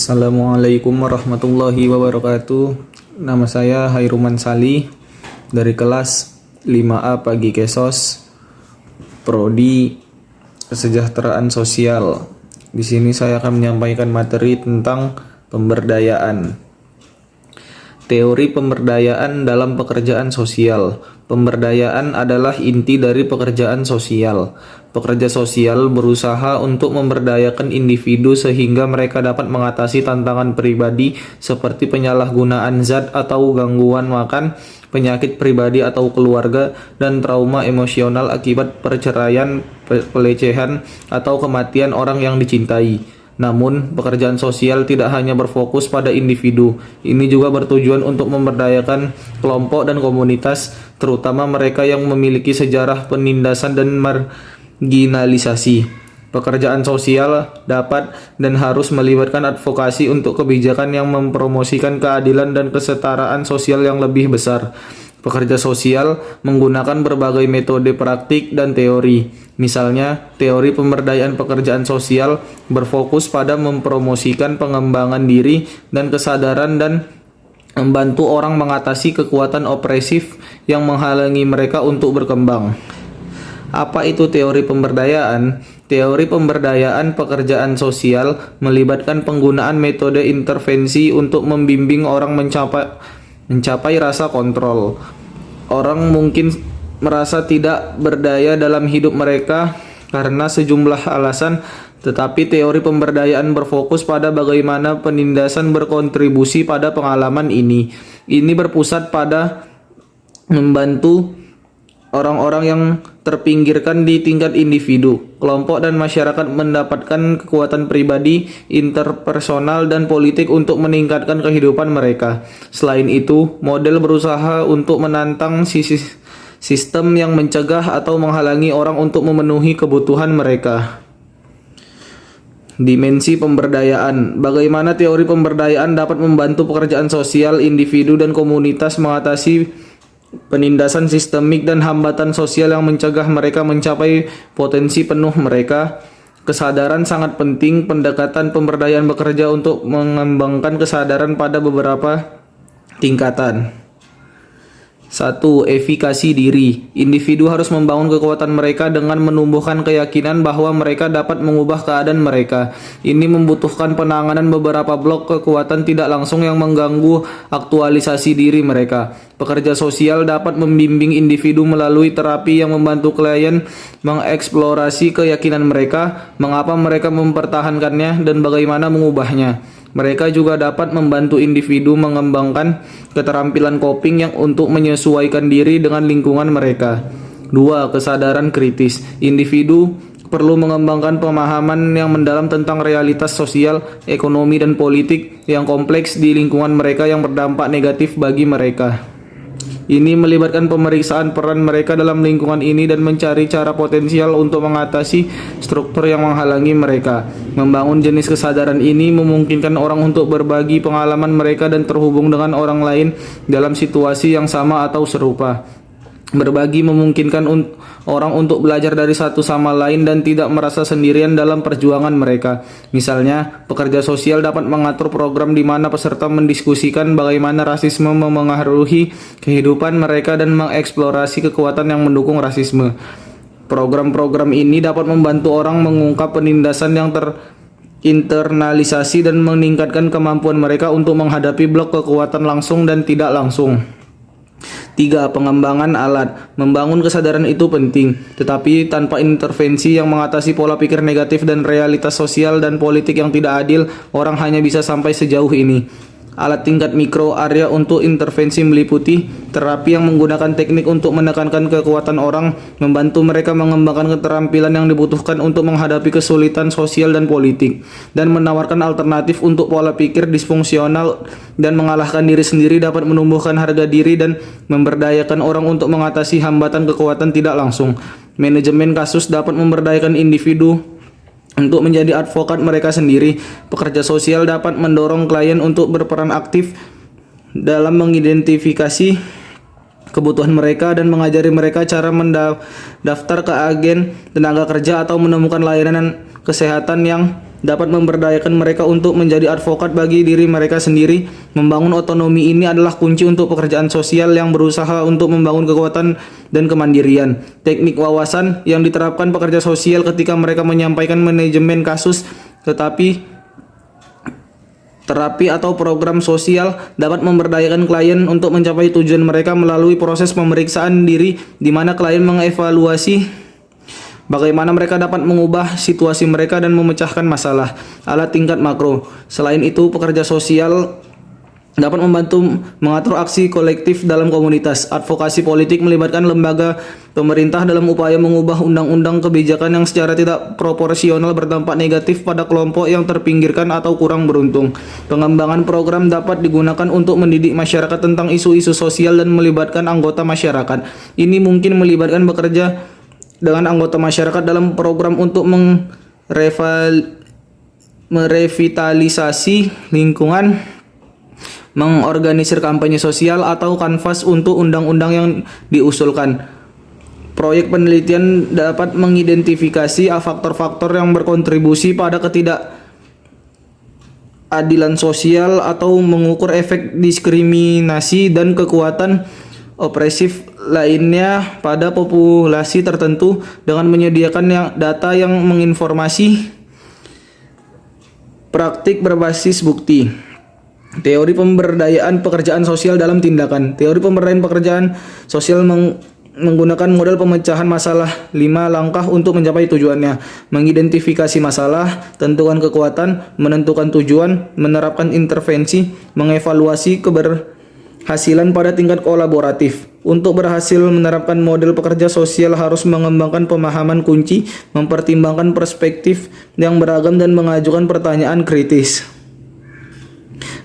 Assalamualaikum warahmatullahi wabarakatuh. Nama saya Hairuman Sali dari kelas 5A Pagi Kesos, Prodi Kesejahteraan Sosial. Di sini saya akan menyampaikan materi tentang pemberdayaan. Teori pemberdayaan dalam pekerjaan sosial. Pemberdayaan adalah inti dari pekerjaan sosial. Pekerja sosial berusaha untuk memberdayakan individu sehingga mereka dapat mengatasi tantangan pribadi seperti penyalahgunaan zat atau gangguan makan, penyakit pribadi atau keluarga, dan trauma emosional akibat perceraian, pelecehan, atau kematian orang yang dicintai. Namun, pekerjaan sosial tidak hanya berfokus pada individu. Ini juga bertujuan untuk memberdayakan kelompok dan komunitas, terutama mereka yang memiliki sejarah penindasan dan marginalisasi. Pekerjaan sosial dapat dan harus melibatkan advokasi untuk kebijakan yang mempromosikan keadilan dan kesetaraan sosial yang lebih besar. Pekerja sosial menggunakan berbagai metode praktik dan teori. Misalnya, teori pemberdayaan pekerjaan sosial berfokus pada mempromosikan pengembangan diri dan kesadaran dan membantu orang mengatasi kekuatan opresif yang menghalangi mereka untuk berkembang. Apa itu teori pemberdayaan? Teori pemberdayaan pekerjaan sosial melibatkan penggunaan metode intervensi untuk membimbing orang mencapai rasa kontrol. Orang mungkin merasa tidak berdaya dalam hidup mereka karena sejumlah alasan, tetapi teori pemberdayaan berfokus pada bagaimana penindasan berkontribusi pada pengalaman ini. Ini berpusat pada membantu orang-orang yang terpinggirkan di tingkat individu, kelompok, dan masyarakat mendapatkan kekuatan pribadi, interpersonal, dan politik untuk meningkatkan kehidupan mereka. Selain itu, model berusaha untuk menantang sistem yang mencegah atau menghalangi orang untuk memenuhi kebutuhan mereka. Dimensi pemberdayaan. Bagaimana teori pemberdayaan dapat membantu pekerjaan sosial, individu, dan komunitas mengatasi penindasan sistemik dan hambatan sosial yang mencegah mereka mencapai potensi penuh mereka. Kesadaran sangat penting. Pendekatan pemberdayaan bekerja untuk mengembangkan kesadaran pada beberapa tingkatan. 1. Efikasi diri. Individu harus membangun kekuatan mereka dengan menumbuhkan keyakinan bahwa mereka dapat mengubah keadaan mereka. Ini membutuhkan penanganan beberapa blok kekuatan tidak langsung yang mengganggu aktualisasi diri mereka. Pekerja sosial dapat membimbing individu melalui terapi yang membantu klien mengeksplorasi keyakinan mereka, mengapa mereka mempertahankannya, dan bagaimana mengubahnya. Mereka juga dapat membantu individu mengembangkan keterampilan coping yang untuk menyesuaikan diri dengan lingkungan mereka. 2. Kesadaran kritis. Individu perlu mengembangkan pemahaman yang mendalam tentang realitas sosial, ekonomi, dan politik yang kompleks di lingkungan mereka yang berdampak negatif bagi mereka. Ini melibatkan pemeriksaan peran mereka dalam lingkungan ini dan mencari cara potensial untuk mengatasi struktur yang menghalangi mereka. Membangun jenis kesadaran ini memungkinkan orang untuk berbagi pengalaman mereka dan terhubung dengan orang lain dalam situasi yang sama atau serupa. Berbagi memungkinkan orang untuk belajar dari satu sama lain dan tidak merasa sendirian dalam perjuangan mereka. Misalnya, pekerja sosial dapat mengatur program di mana peserta mendiskusikan bagaimana rasisme memengaruhi kehidupan mereka dan mengeksplorasi kekuatan yang mendukung rasisme. Program-program ini dapat membantu orang mengungkap penindasan yang terinternalisasi dan meningkatkan kemampuan mereka untuk menghadapi blok kekuatan langsung dan tidak langsung. 3. Pengembangan alat. Membangun kesadaran itu penting, tetapi tanpa intervensi yang mengatasi pola pikir negatif dan realitas sosial dan politik yang tidak adil, orang hanya bisa sampai sejauh ini. Alat tingkat mikro area untuk intervensi meliputi terapi yang menggunakan teknik untuk menekankan kekuatan orang, membantu mereka mengembangkan keterampilan yang dibutuhkan untuk menghadapi kesulitan sosial dan politik, dan menawarkan alternatif untuk pola pikir disfungsional dan mengalahkan diri sendiri dapat menumbuhkan harga diri dan memberdayakan orang untuk mengatasi hambatan kekuatan tidak langsung. Manajemen kasus dapat memberdayakan individu untuk menjadi advokat mereka sendiri. Pekerja sosial dapat mendorong klien untuk berperan aktif dalam mengidentifikasi kebutuhan mereka dan mengajari mereka cara mendaftar ke agen tenaga kerja atau menemukan layanan kesehatan yang dapat memberdayakan mereka untuk menjadi advokat bagi diri mereka sendiri. Membangun otonomi ini adalah kunci untuk pekerjaan sosial yang berusaha untuk membangun kekuatan dan kemandirian. Teknik wawasan yang diterapkan pekerja sosial ketika mereka menyampaikan manajemen kasus, terapi atau program sosial dapat memberdayakan klien untuk mencapai tujuan mereka melalui proses pemeriksaan diri di mana klien mengevaluasi bagaimana mereka dapat mengubah situasi mereka dan memecahkan masalah. Alat tingkat makro. Selain itu, pekerja sosial dapat membantu mengatur aksi kolektif dalam komunitas. Advokasi politik melibatkan lembaga pemerintah dalam upaya mengubah undang-undang kebijakan yang secara tidak proporsional berdampak negatif pada kelompok yang terpinggirkan atau kurang beruntung. Pengembangan program dapat digunakan untuk mendidik masyarakat tentang isu-isu sosial dan melibatkan anggota masyarakat. Ini mungkin melibatkan bekerja dengan anggota masyarakat dalam program untuk merevitalisasi lingkungan, mengorganisir kampanye sosial atau kanvas untuk undang-undang yang diusulkan. Proyek penelitian dapat mengidentifikasi faktor-faktor yang berkontribusi pada ketidakadilan sosial atau mengukur efek diskriminasi dan kekuatan opresif lainnya pada populasi tertentu dengan menyediakan data yang menginformasi praktik berbasis bukti. Teori pemberdayaan pekerjaan sosial dalam tindakan. Teori pemberdayaan pekerjaan sosial menggunakan model pemecahan masalah 5 langkah untuk mencapai tujuannya. Mengidentifikasi masalah, tentukan kekuatan, menentukan tujuan, menerapkan intervensi, mengevaluasi keberhasilan pada tingkat kolaboratif. Untuk berhasil menerapkan model pekerja sosial harus mengembangkan pemahaman kunci, mempertimbangkan perspektif yang beragam dan mengajukan pertanyaan kritis.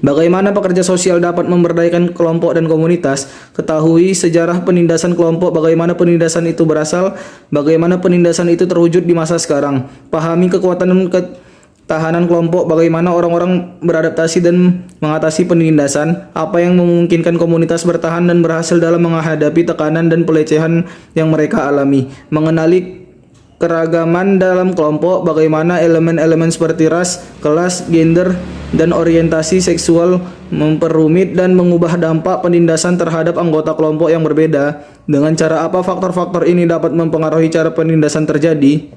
Bagaimana pekerja sosial dapat memberdayakan kelompok dan komunitas? Ketahui sejarah penindasan kelompok, bagaimana penindasan itu berasal, bagaimana penindasan itu terwujud di masa sekarang. Pahami kekuatan dan ketahanan kelompok, bagaimana orang-orang beradaptasi dan mengatasi penindasan, apa yang memungkinkan komunitas bertahan dan berhasil dalam menghadapi tekanan dan pelecehan yang mereka alami. Mengenali keragaman dalam kelompok, bagaimana elemen-elemen seperti ras, kelas, gender, dan orientasi seksual memperumit dan mengubah dampak penindasan terhadap anggota kelompok yang berbeda. Dengan cara apa faktor-faktor ini dapat mempengaruhi cara penindasan terjadi?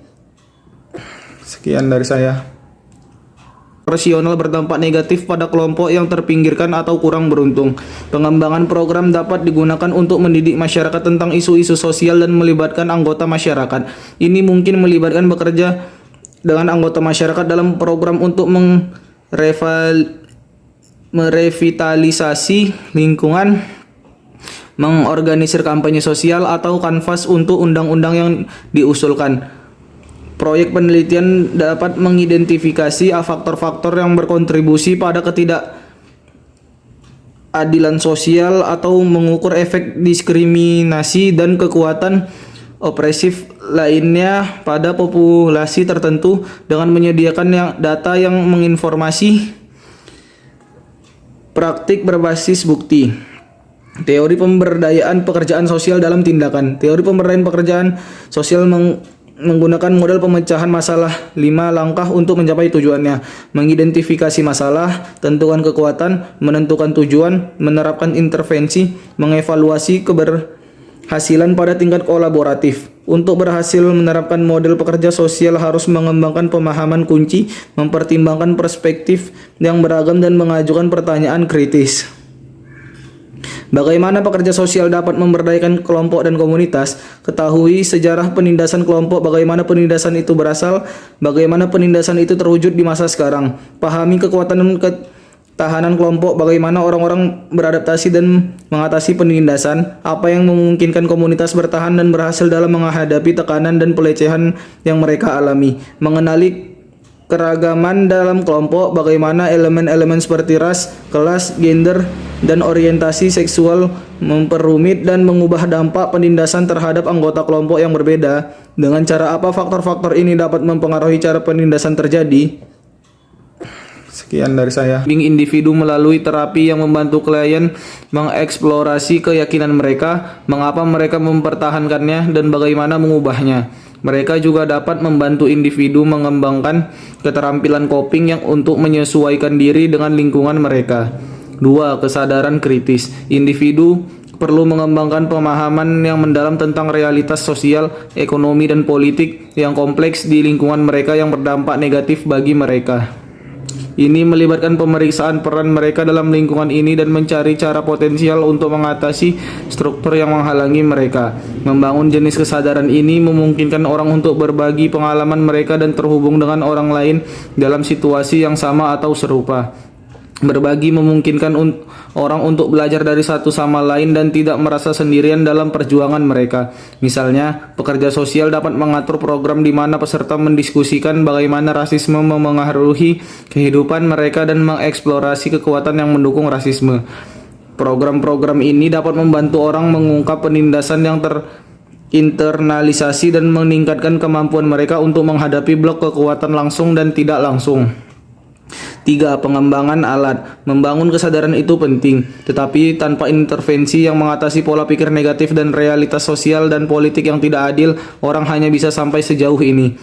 Sekian dari saya. Rasional berdampak negatif pada kelompok yang terpinggirkan atau kurang beruntung. Pengembangan program dapat digunakan untuk mendidik masyarakat tentang isu-isu sosial dan melibatkan anggota masyarakat. Ini mungkin melibatkan bekerja dengan anggota masyarakat dalam program untuk merevitalisasi lingkungan, mengorganisir kampanye sosial atau kanvas untuk undang-undang yang diusulkan. Proyek penelitian dapat mengidentifikasi faktor-faktor yang berkontribusi pada ketidakadilan sosial atau mengukur efek diskriminasi dan kekuatan opresif lainnya pada populasi tertentu dengan menyediakan data yang menginformasi praktik berbasis bukti. Teori pemberdayaan pekerjaan sosial dalam tindakan. Teori pemberdayaan pekerjaan sosial menggunakan model pemecahan masalah 5 langkah untuk mencapai tujuannya. Mengidentifikasi masalah, tentukan kekuatan, menentukan tujuan, menerapkan intervensi, mengevaluasi keberhasilan pada tingkat kolaboratif. Untuk berhasil menerapkan model pekerja sosial harus mengembangkan pemahaman kunci, mempertimbangkan perspektif yang beragam dan mengajukan pertanyaan kritis. Bagaimana pekerja sosial dapat memberdayakan kelompok dan komunitas? Ketahui sejarah penindasan kelompok, bagaimana penindasan itu berasal, bagaimana penindasan itu terwujud di masa sekarang. Pahami kekuatan dan ketahanan kelompok, bagaimana orang-orang beradaptasi dan mengatasi penindasan, apa yang memungkinkan komunitas bertahan dan berhasil dalam menghadapi tekanan dan pelecehan yang mereka alami. Mengenali keragaman dalam kelompok, bagaimana elemen-elemen seperti ras, kelas, gender, dan orientasi seksual memperumit dan mengubah dampak penindasan terhadap anggota kelompok yang berbeda. Dengan cara apa faktor-faktor ini dapat mempengaruhi cara penindasan terjadi? Sekian dari saya. Bimbing individu melalui terapi yang membantu klien mengeksplorasi keyakinan mereka, mengapa mereka mempertahankannya, dan bagaimana mengubahnya. Mereka juga dapat membantu individu mengembangkan keterampilan coping yang untuk menyesuaikan diri dengan lingkungan mereka. 2. Kesadaran kritis. Individu perlu mengembangkan pemahaman yang mendalam tentang realitas sosial, ekonomi, dan politik yang kompleks di lingkungan mereka yang berdampak negatif bagi mereka. Ini melibatkan pemeriksaan peran mereka dalam lingkungan ini dan mencari cara potensial untuk mengatasi struktur yang menghalangi mereka. Membangun jenis kesadaran ini memungkinkan orang untuk berbagi pengalaman mereka dan terhubung dengan orang lain dalam situasi yang sama atau serupa. Berbagi memungkinkan orang untuk belajar dari satu sama lain dan tidak merasa sendirian dalam perjuangan mereka. Misalnya, pekerja sosial dapat mengatur program di mana peserta mendiskusikan bagaimana rasisme memengaruhi kehidupan mereka dan mengeksplorasi kekuatan yang mendukung rasisme. Program-program ini dapat membantu orang mengungkap penindasan yang terinternalisasi dan meningkatkan kemampuan mereka untuk menghadapi blok kekuatan langsung dan tidak langsung. 3. Pengembangan alat. Membangun kesadaran itu penting, tetapi tanpa intervensi yang mengatasi pola pikir negatif dan realitas sosial dan politik yang tidak adil, orang hanya bisa sampai sejauh ini.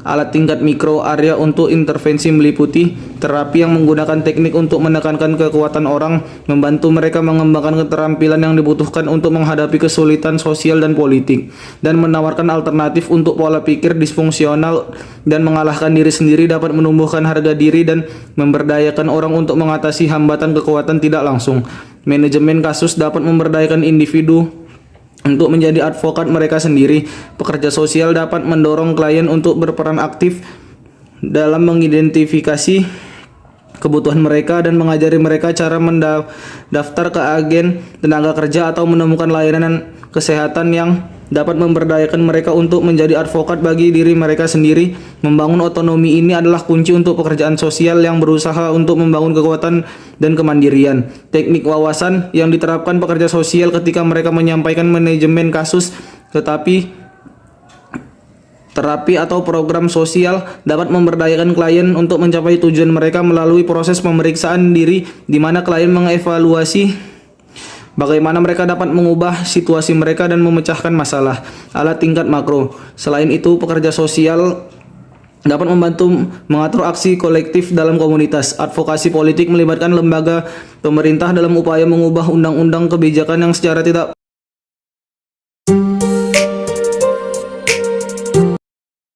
Alat tingkat mikro area untuk intervensi meliputi terapi yang menggunakan teknik untuk menekankan kekuatan orang, membantu mereka mengembangkan keterampilan yang dibutuhkan untuk menghadapi kesulitan sosial dan politik, dan menawarkan alternatif untuk pola pikir disfungsional dan mengalahkan diri sendiri dapat menumbuhkan harga diri dan memberdayakan orang untuk mengatasi hambatan kekuatan tidak langsung. Manajemen kasus dapat memberdayakan individu untuk menjadi advokat mereka sendiri. Pekerja sosial dapat mendorong klien untuk berperan aktif dalam mengidentifikasi kebutuhan mereka dan mengajari mereka cara mendaftar ke agen tenaga kerja atau menemukan layanan kesehatan yang dapat memberdayakan mereka untuk menjadi advokat bagi diri mereka sendiri. Membangun otonomi ini adalah kunci untuk pekerjaan sosial yang berusaha untuk membangun kekuatan dan kemandirian. Teknik wawasan yang diterapkan pekerja sosial ketika mereka menyampaikan manajemen kasus, terapi atau program sosial dapat memberdayakan klien untuk mencapai tujuan mereka melalui proses pemeriksaan diri di mana klien mengevaluasi bagaimana mereka dapat mengubah situasi mereka dan memecahkan masalah. Alat tingkat makro. Selain itu, pekerja sosial dapat membantu mengatur aksi kolektif dalam komunitas. Advokasi politik melibatkan lembaga pemerintah dalam upaya mengubah undang-undang kebijakan yang secara tidak